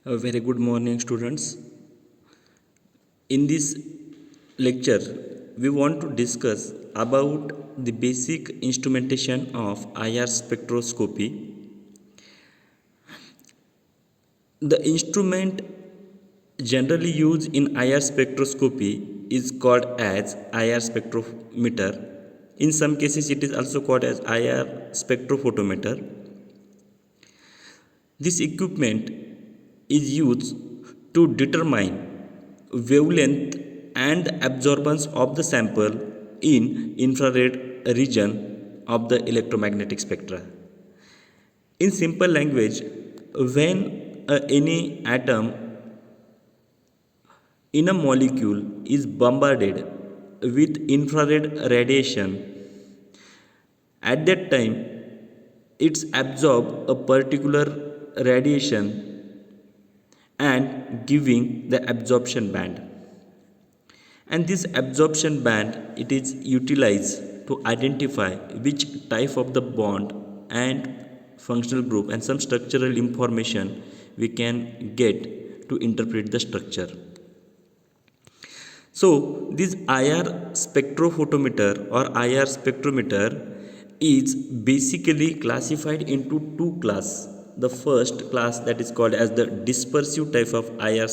A very good morning, students. In this lecture, we want to discuss about the basic instrumentation of IR spectroscopy. The instrument generally used in IR spectroscopy is called as IR spectrometer. In some cases, it is also called as IR spectrophotometer. This equipment is used to determine wavelength and absorbance of the sample in infrared region of the electromagnetic spectra. In simple language, when any atom in a molecule is bombarded with infrared radiation, at that time it's absorb a particular radiation and giving the absorption band, and this absorption band it is utilized to identify which type of the bond and functional group and some structural information we can get to interpret the structure. So this IR spectrophotometer or IR spectrometer is basically classified into two classes. The first class that is called as the dispersive type of IR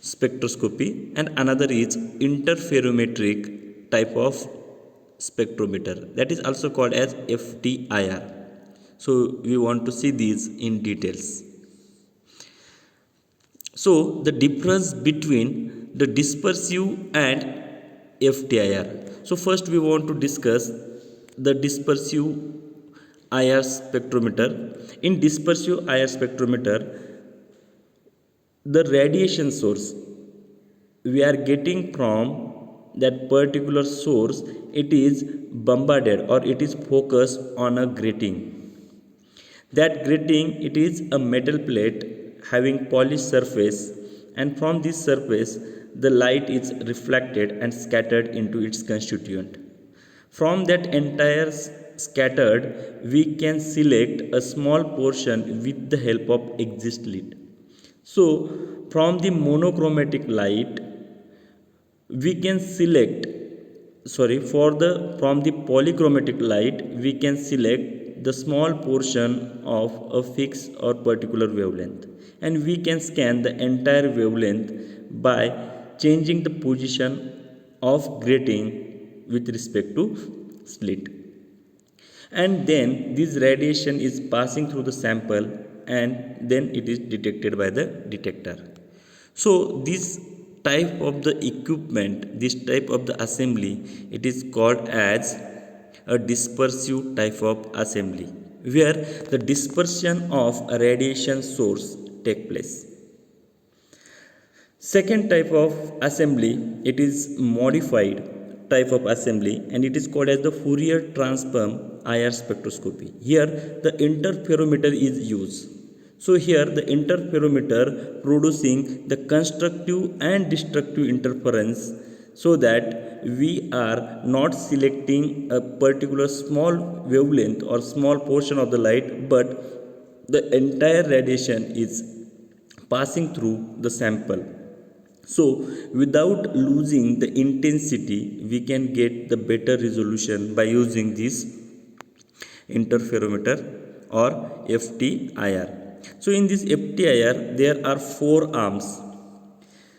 spectroscopy, and another is interferometric type of spectrometer, that is also called as FTIR. So we want to see these in details. So the difference between the dispersive and FTIR. So first we want to discuss the dispersive IR spectrometer. In dispersive IR spectrometer, the radiation source we are getting from that particular source, it is bombarded or it is focused on a grating. That grating, it is a metal plate having polished surface, and from this surface the light is reflected and scattered into its constituent. From that entire scattered, we can select a small portion with the help of exit slit. So from the monochromatic light, we can select from the polychromatic light, we can select the small portion of a fixed or particular wavelength, and we can scan the entire wavelength by changing the position of grating with respect to slit. And then this radiation is passing through the sample, and then it is detected by the detector. So this type of the equipment, this type of the assembly, it is called as a dispersive type of assembly, where the dispersion of a radiation source take place. Second type of assembly, it is modified type of assembly, and it is called as the Fourier transform IR spectroscopy. Here the interferometer is used. So here the interferometer producing the constructive and destructive interference, so that we are not selecting a particular small wavelength or small portion of the light, but the entire radiation is passing through the sample. So without losing the intensity, we can get the better resolution by using this interferometer or FTIR. So in this FTIR, there are four arms.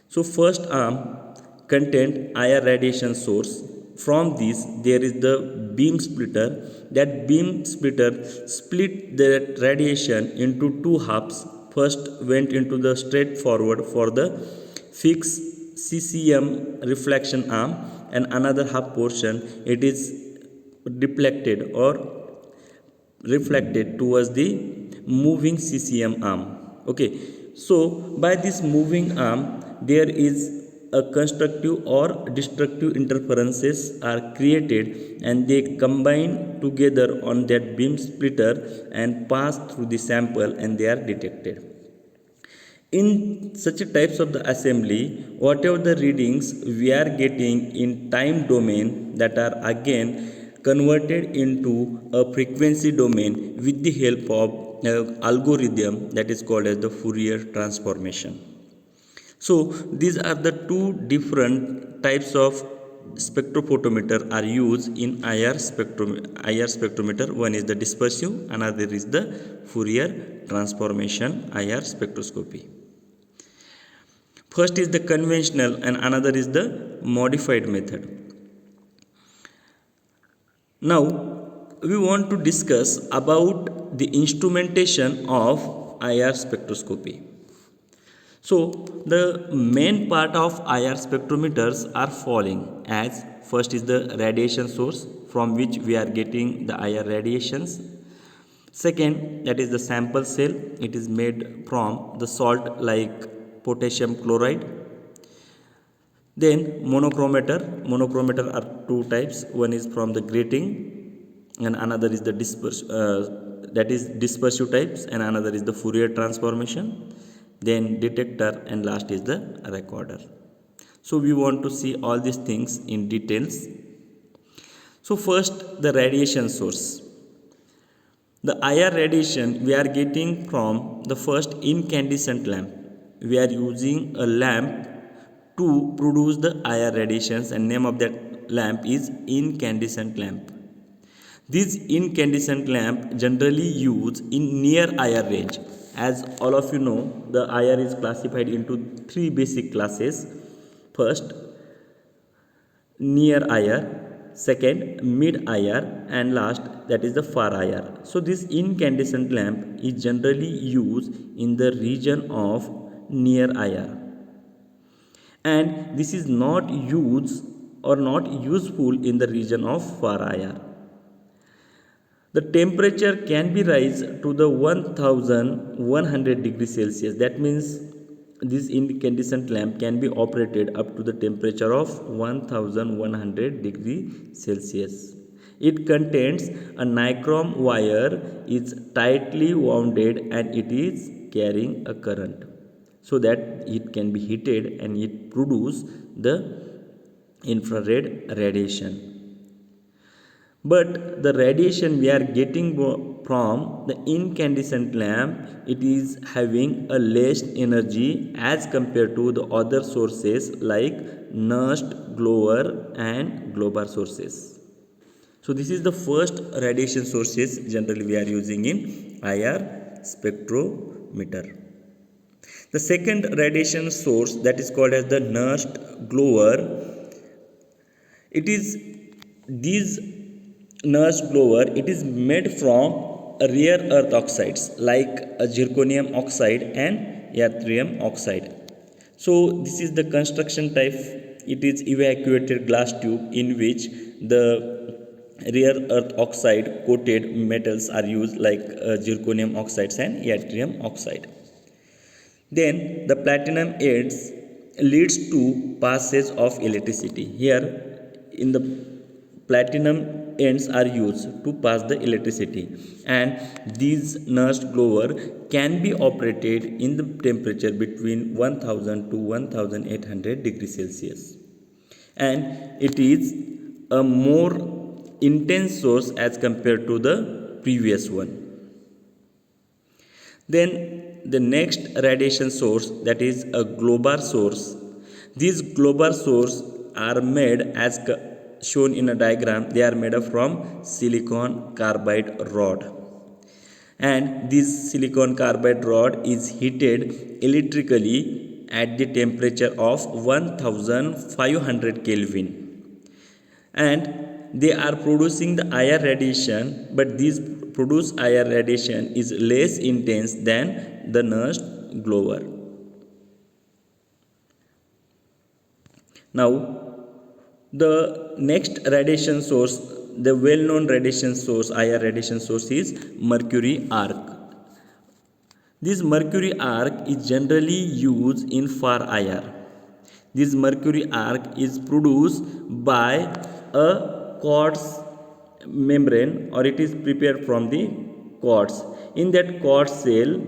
So first arm contained IR radiation source. From this, there is the beam splitter. That beam splitter split the radiation into two halves. First went into the straightforward for the fixed CCM reflection arm, and another half portion it is deflected or reflected towards the moving CCM arm. Okay, so by this moving arm, there is a constructive or destructive interferences are created, and they combine together on that beam splitter and pass through the sample, and they are detected. In such types of the assembly, whatever the readings we are getting in time domain, that are again converted into a frequency domain with the help of algorithm that is called as the Fourier transformation. So these are the two different types of spectrophotometer are used in IR spectrometer. One is the dispersive, another is the Fourier transformation IR spectroscopy. First is the conventional and another is the modified method. Now we want to discuss about the instrumentation of IR spectroscopy. So the main part of IR spectrometers are following, as first is the radiation source from which we are getting the IR radiations. Second, that is the sample cell. It is made from the salt like potassium chloride. Then monochromator are two types. One is from the grating and another is the dispersive types, and another is the Fourier transformation. Then detector, and last is the recorder. So we want to see all these things in details. So first, the radiation source. The IR radiation we are getting from the first incandescent lamp. We are using a lamp to produce the IR radiations, and name of that lamp is incandescent lamp. This incandescent lamp generally used in near IR range. As all of you know, the IR is classified into three basic classes. First, near IR, second, mid IR, and last, that is the far IR. So this incandescent lamp is generally used in the region of near IR, and this is not used or not useful in the region of far IR. The temperature can be raised to the 1100 degrees Celsius. That means this incandescent lamp can be operated up to the temperature of 1100 degrees Celsius. It contains a nichrome wire, is tightly wounded, and it is carrying a current, so that it can be heated and it produce the infrared radiation. But the radiation we are getting from the incandescent lamp, it is having a less energy as compared to the other sources like Nernst, Glower and Globar sources. So this is the first radiation sources generally we are using in IR spectrometer. The second radiation source, that is called as the Nernst Glower. It is these Nernst Glower, it is made from rare earth oxides like zirconium oxide and yttrium oxide. So this is the construction type. It is evacuated glass tube in which the rare earth oxide coated metals are used like zirconium oxides and yttrium oxide. Then the platinum ends leads to passage of electricity. Here in the platinum ends are used to pass the electricity, and these Nernst Glower can be operated in the temperature between 1000 to 1800 degrees Celsius, and it is a more intense source as compared to the previous one. Then the next radiation source, that is a Globar source. These Globar source are made as shown in a diagram. They are made up from silicon carbide rod, and this silicon carbide rod is heated electrically at the temperature of 1500 Kelvin, and they are producing the IR radiation, but this produced IR radiation is less intense than the Nernst Glower. Now the next radiation source, the well-known radiation source, IR radiation source, is mercury arc. This mercury arc is generally used in far IR. This mercury arc is produced by a quartz membrane, or it is prepared from the quartz. In that quartz shell,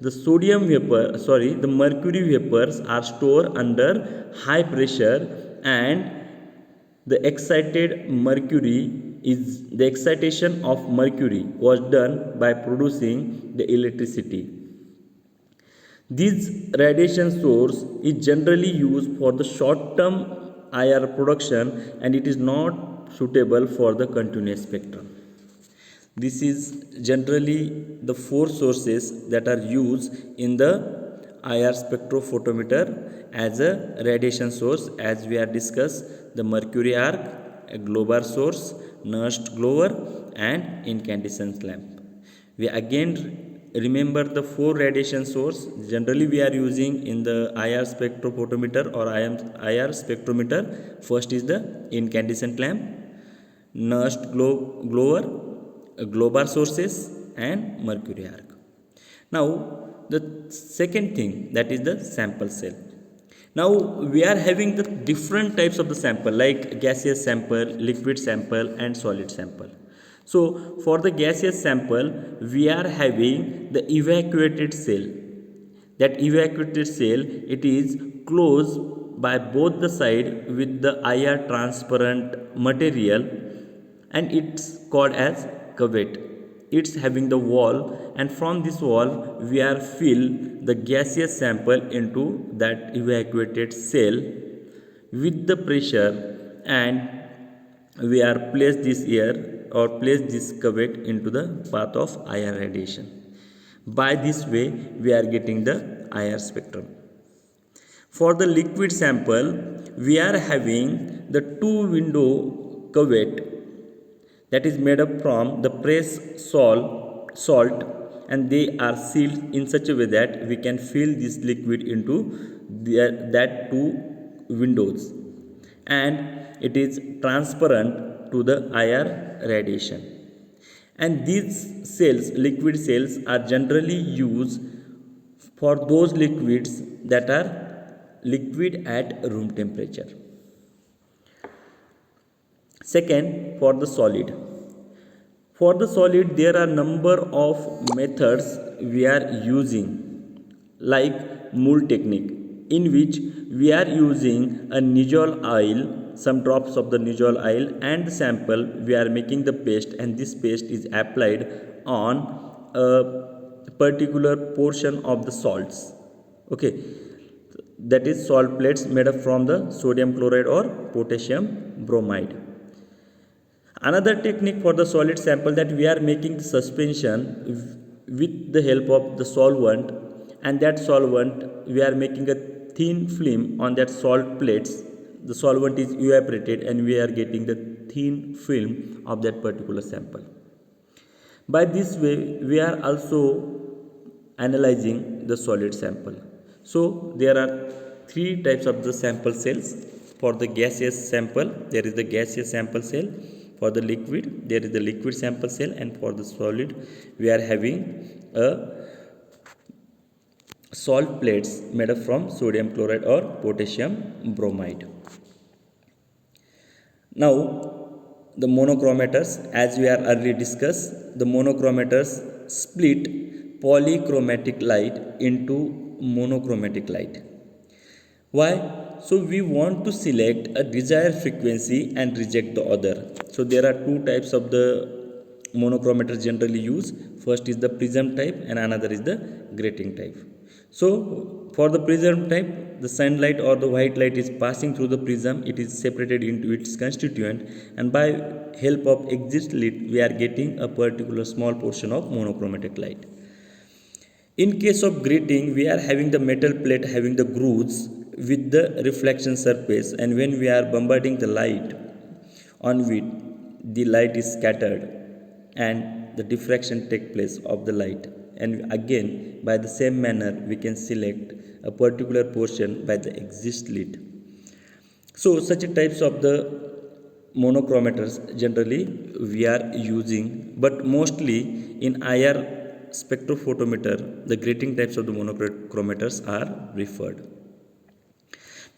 the mercury vapors are stored under high pressure, and the excited mercury is the excitation of mercury was done by producing the electricity. This radiation source is generally used for the short term IR production and it is not suitable for the continuous spectrum. This is generally the four sources that are used in the IR spectrophotometer as a radiation source, as we have discussed: the mercury arc, a globar source, Nernst glower, and incandescent lamp. We again remember the four radiation source generally we are using in the IR spectrophotometer or IR spectrometer. First is the incandescent lamp, Nernst glower, globar sources, and mercury arc. Now the second thing, that is the sample cell. Now we are having the different types of the sample, like gaseous sample, liquid sample, and solid sample. So for the gaseous sample we are having the evacuated cell. That evacuated cell, it is closed by both the side with the IR transparent material and it's called as cuvette. It's having the wall, and from this wall we are fill the gaseous sample into that evacuated cell with the pressure, and we are place this air or place this cuvette into the path of IR radiation. By this way we are getting the IR spectrum. For the liquid sample we are having the two window cuvette that is made up from the pressed salt, and they are sealed in such a way that we can fill this liquid into that two windows, and it is transparent to the IR radiation. And these cells, liquid cells, are generally used for those liquids that are liquid at room temperature. Second, for the solid. For the solid, there are number of methods we are using, like Mould technique, in which we are using a Nijol oil, some drops of the Nijol oil, and the sample we are making the paste, and this paste is applied on a particular portion of the salts. Okay, that is salt plates made up from the sodium chloride or potassium bromide. Another technique for the solid sample, that we are making the suspension with the help of the solvent, and that solvent we are making a thin film on that salt plates. The solvent is evaporated and we are getting the thin film of that particular sample. By this way we are also analyzing the solid sample. So there are three types of the sample cells. For the gaseous sample there is the gaseous sample cell, for the liquid there is the liquid sample cell, and for the solid we are having a salt plates made up from sodium chloride or potassium bromide. Now the monochromators, as we are earlier discussed, the monochromators split polychromatic light into monochromatic light. Why? So we want to select a desired frequency and reject the other. So there are two types of the monochromators generally used. First is the prism type and another is the grating type. So for the prism type, the sunlight or the white light is passing through the prism, it is separated into its constituent, and by help of exit slit we are getting a particular small portion of monochromatic light. In case of grating, we are having the metal plate having the grooves with the reflection surface, and when we are bombarding the light on it, the light is scattered and the diffraction takes place of the light, and again by the same manner we can select a particular portion by the exit slit. So such types of the monochromators generally we are using, but mostly in IR spectrophotometer the grating types of the monochromators are preferred.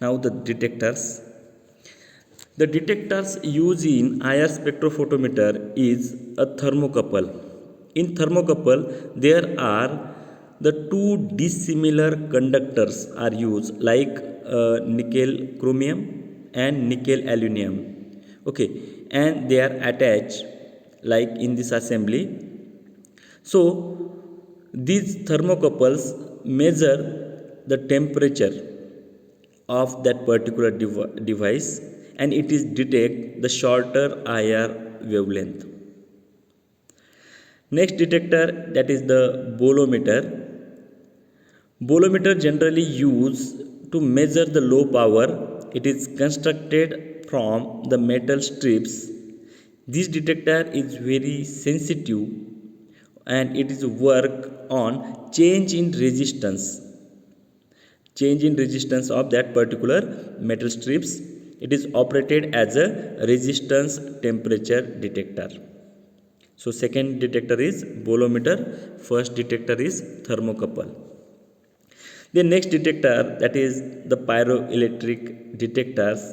Now the detectors. The detectors used in IR spectrophotometer is a thermocouple. In thermocouple there are the two dissimilar conductors are used, like nickel chromium and nickel aluminum. Okay, and they are attached like in this assembly. So these thermocouples measure the temperature of that particular device, and it is detect the shorter IR wavelength. Next detector, that is the bolometer. Bolometer generally used to measure the low power. It is constructed from the metal strips. This detector is very sensitive and it is work on change in resistance of that particular metal strips. It is operated as a resistance temperature detector. So second detector is bolometer, first detector is thermocouple. The next detector, that is the pyroelectric detectors.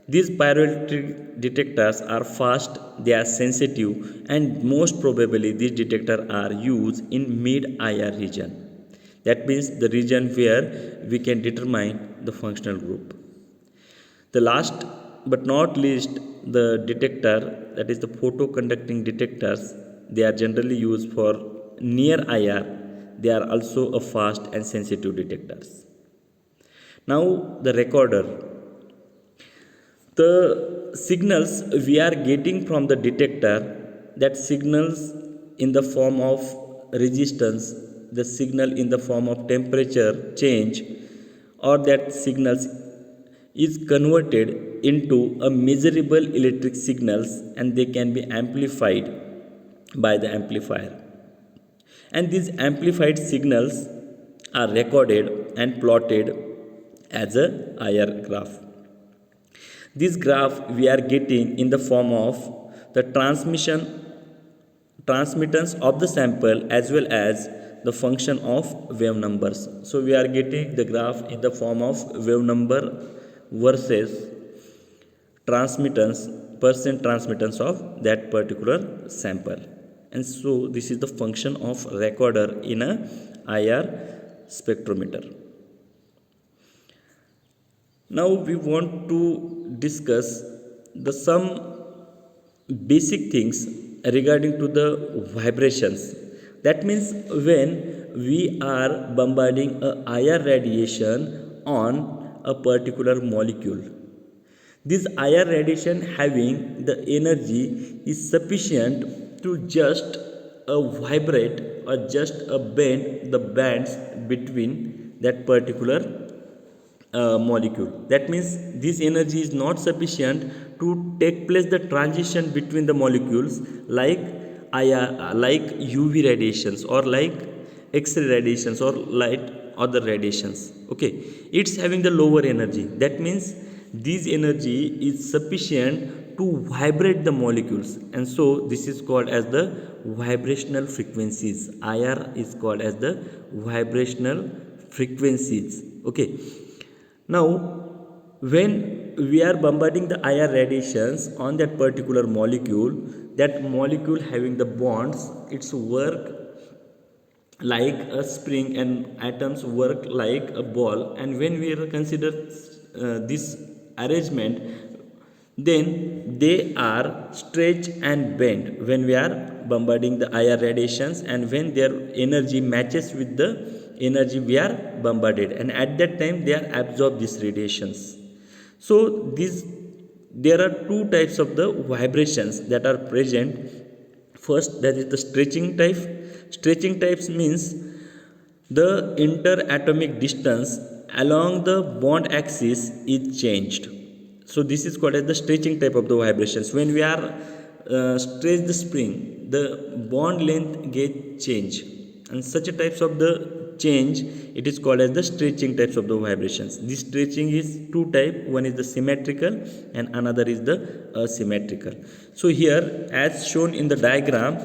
These pyroelectric detectors are fast, they are sensitive, and most probably these detectors are used in mid-IR region. That means the region where we can determine the functional group. The last but not least, the detector, that is the photoconducting detectors. They are generally used for near IR. They are also a fast and sensitive detectors. Now the recorder. The signals we are getting from the detector, that signals in the form of resistance, the signal in the form of temperature change, or that signals is converted into a measurable electric signals, and they can be amplified by the amplifier. And these amplified signals are recorded and plotted as a IR graph. This graph we are getting in the form of the transmittance of the sample as well as the function of wave numbers. So we are getting the graph in the form of wave number versus transmittance, percent transmittance of that particular sample. And so this is the function of recorder in a IR spectrometer. Now we want to discuss the some basic things regarding to the vibrations. That means when we are bombarding a IR radiation on a particular molecule, this IR radiation having the energy is sufficient to just vibrate or just bend the bands between that particular molecule. That means this energy is not sufficient to take place the transition between the molecules like IR, like UV radiations or like X-ray radiations or light other radiations. Okay, it's having the lower energy. That means this energy is sufficient to vibrate the molecules, and so this is called as the vibrational frequencies. IR is called as the vibrational frequencies. Okay. Now, when we are bombarding the IR radiations on that particular molecule, that molecule having the bonds, its work like a spring and atoms work like a ball. And when we consider this arrangement, then they are stretch and bend when we are bombarding the IR radiations, and when their energy matches with the energy we are bombarded, and at that time they are absorb these radiations. So there are two types of the vibrations that are present. First, that is the stretching type. Stretching types means the interatomic distance along the bond axis is changed. So this is called as the stretching type of the vibrations. When we are stretch the spring, the bond length gets changed, and such a types of the change, it is called as the stretching types of the vibrations. This stretching is two type. One is the symmetrical and another is the asymmetrical. So here, as shown in the diagram,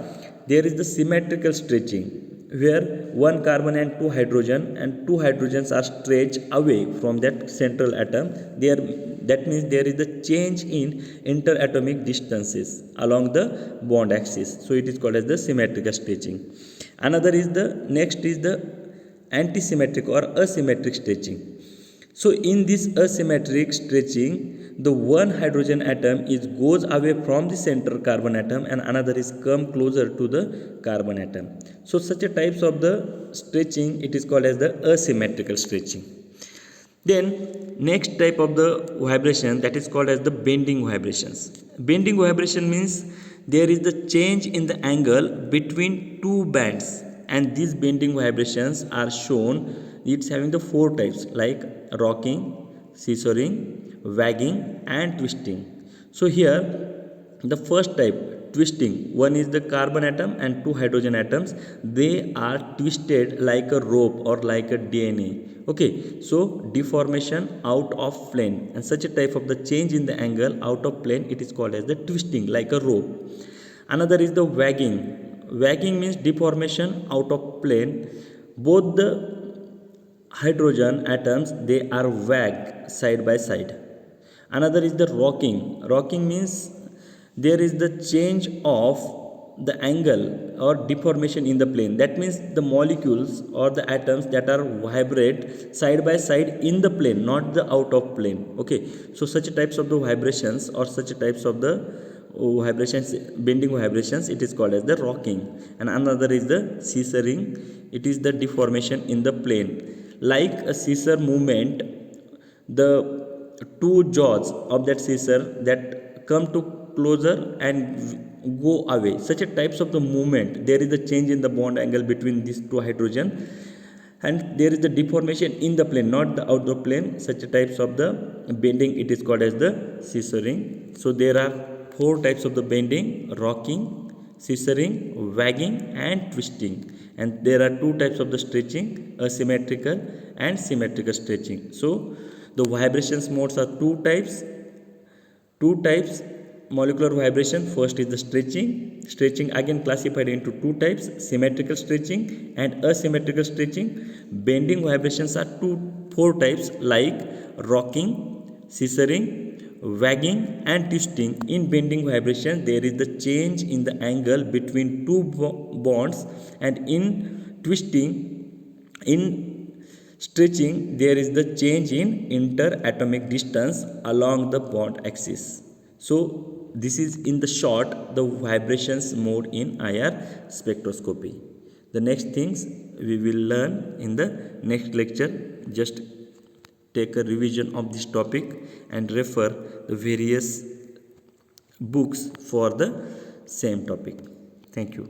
there is the symmetrical stretching, where one carbon and two hydrogens are stretched away from that central atom. That means there is the change in interatomic distances along the bond axis. So it is called as the symmetrical stretching. Next is the antisymmetric or asymmetric stretching. So in this asymmetric stretching, the one hydrogen atom is goes away from the center carbon atom and another is come closer to the carbon atom. So such a types of the stretching, it is called as the asymmetrical stretching. Then next type of the vibration, that is called as the bending vibrations. Bending vibration means there is the change in the angle between two bands, and these bending vibrations are shown. It's having the four types like rocking, scissoring, wagging and twisting. So here the first type, twisting, one is the carbon atom and two hydrogen atoms, they are twisted like a rope or like a DNA. Okay, so deformation out of plane, and such a type of the change in the angle out of plane, it is called as the twisting like a rope. Another is the wagging. Wagging means deformation out of plane. Both the hydrogen atoms, they are wagged side by side. Another is the rocking. Rocking means there is the change of the angle or deformation in the plane. That means the molecules or the atoms that are vibrate side by side in the plane, not the out of plane. Okay, so such types of the vibrations or such types of the vibrations, bending vibrations, it is called as the rocking. And another is the scissoring. It is the deformation in the plane. Like a scissor movement, the two jaws of that scissor that come to closer and go away, such a types of the movement, there is a change in the bond angle between these two hydrogen, and there is the deformation in the plane, not the out of plane. Such a types of the bending, it is called as the scissoring. So there are four types of the bending: rocking, scissoring, wagging and twisting. And there are two types of the stretching: asymmetrical and symmetrical stretching. So the vibrations modes are two types molecular vibration. First is the stretching again classified into two types: symmetrical stretching and asymmetrical stretching. Bending vibrations are four types like rocking, scissoring, wagging and twisting. In bending vibration, there is the change in the angle between two bonds, and in twisting, in stretching, there is the change in interatomic distance along the bond axis. So this is in the short the vibrations mode in IR spectroscopy. The next things we will learn in the next lecture. Just take a revision of this topic and refer the various books for the same topic. Thank you.